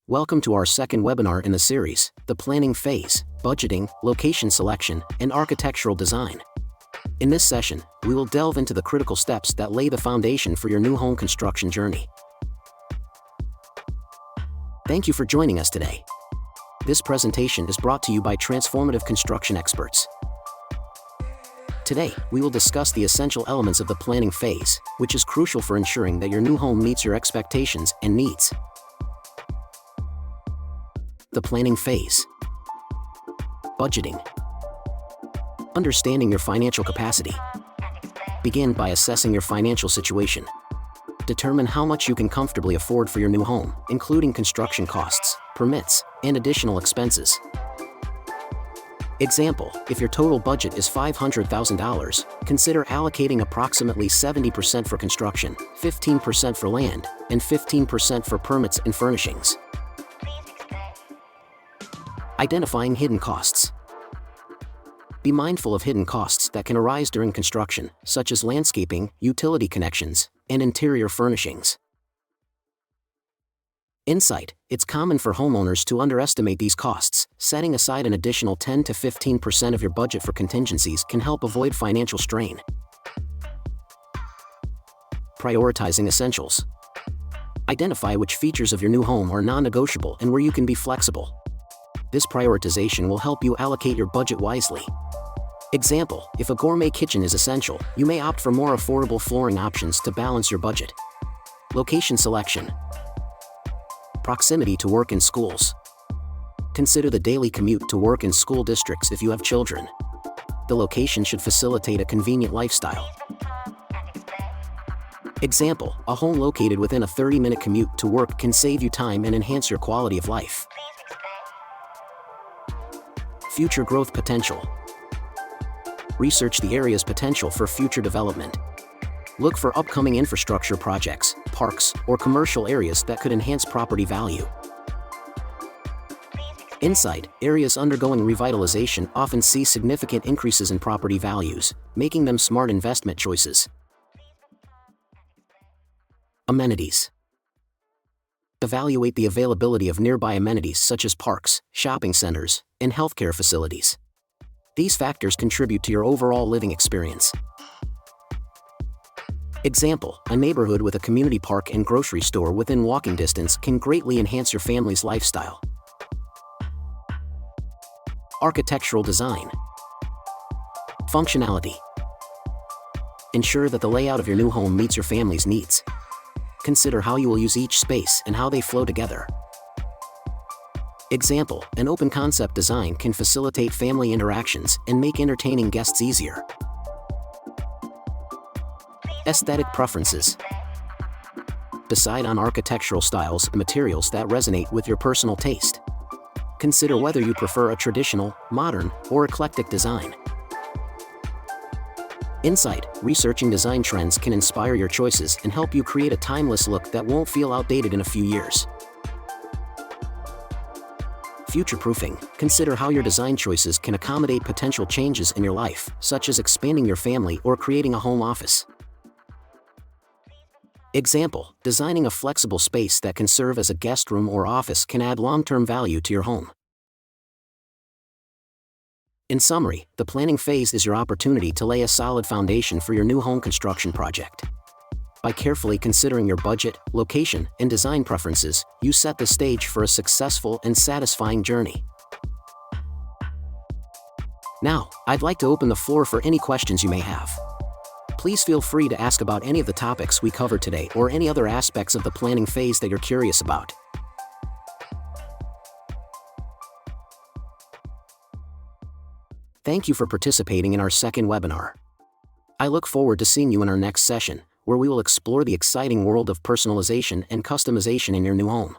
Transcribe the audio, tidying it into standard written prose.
Welcome to our second webinar in the series, The Planning Phase, Budgeting, Location Selection, and Architectural Design. In this session, we will delve into the critical steps that lay the foundation for your new home construction journey. Thank you for joining us today. This presentation is brought to you by Transformative Construction Experts. Today, we will discuss the essential elements of the planning phase, which is crucial for ensuring that your new home meets your expectations and needs. The planning phase. Budgeting. Understanding your financial capacity. Begin by assessing your financial situation. Determine how much you can comfortably afford for your new home, including construction costs, permits, and additional expenses. Example, if your total budget is $500,000, consider allocating approximately 70% for construction, 15% for land, and 15% for permits and furnishings. Identifying hidden costs. Be mindful of hidden costs that can arise during construction, such as landscaping, utility connections, and interior furnishings. Insight: it's common for homeowners to underestimate these costs. Setting aside an additional 10 to 15% of your budget for contingencies can help avoid financial strain. Prioritizing essentials. Identify which features of your new home are non-negotiable and where you can be flexible. This prioritization will help you allocate your budget wisely. Example, if a gourmet kitchen is essential, you may opt for more affordable flooring options to balance your budget. Location selection. Proximity to work and schools. Consider the daily commute to work and school districts if you have children. The location should facilitate a convenient lifestyle. Example, a home located within a 30-minute commute to work can save you time and enhance your quality of life. Future growth potential. Research the area's potential for future development. Look for upcoming infrastructure projects, parks, or commercial areas that could enhance property value. Insight: areas undergoing revitalization often see significant increases in property values, making them smart investment choices. Amenities. Evaluate the availability of nearby amenities such as parks, shopping centers, and healthcare facilities. These factors contribute to your overall living experience. Example, a neighborhood with a community park and grocery store within walking distance can greatly enhance your family's lifestyle. Architectural design. Functionality. Ensure that the layout of your new home meets your family's needs. Consider how you will use each space and how they flow together. Example, an open concept design can facilitate family interactions and make entertaining guests easier. Aesthetic preferences. Decide on architectural styles and materials that resonate with your personal taste. Consider whether you prefer a traditional, modern, or eclectic design. Insight: researching design trends can inspire your choices and help you create a timeless look that won't feel outdated in a few years. Future-proofing. Consider how your design choices can accommodate potential changes in your life, such as expanding your family or creating a home office. Example, designing a flexible space that can serve as a guest room or office can add long-term value to your home. In summary, the planning phase is your opportunity to lay a solid foundation for your new home construction project. By carefully considering your budget, location, and design preferences, you set the stage for a successful and satisfying journey. Now, I'd like to open the floor for any questions you may have. Please feel free to ask about any of the topics we covered today or any other aspects of the planning phase that you're curious about. Thank you for participating in our second webinar. I look forward to seeing you in our next session, where we will explore the exciting world of personalization and customization in your new home.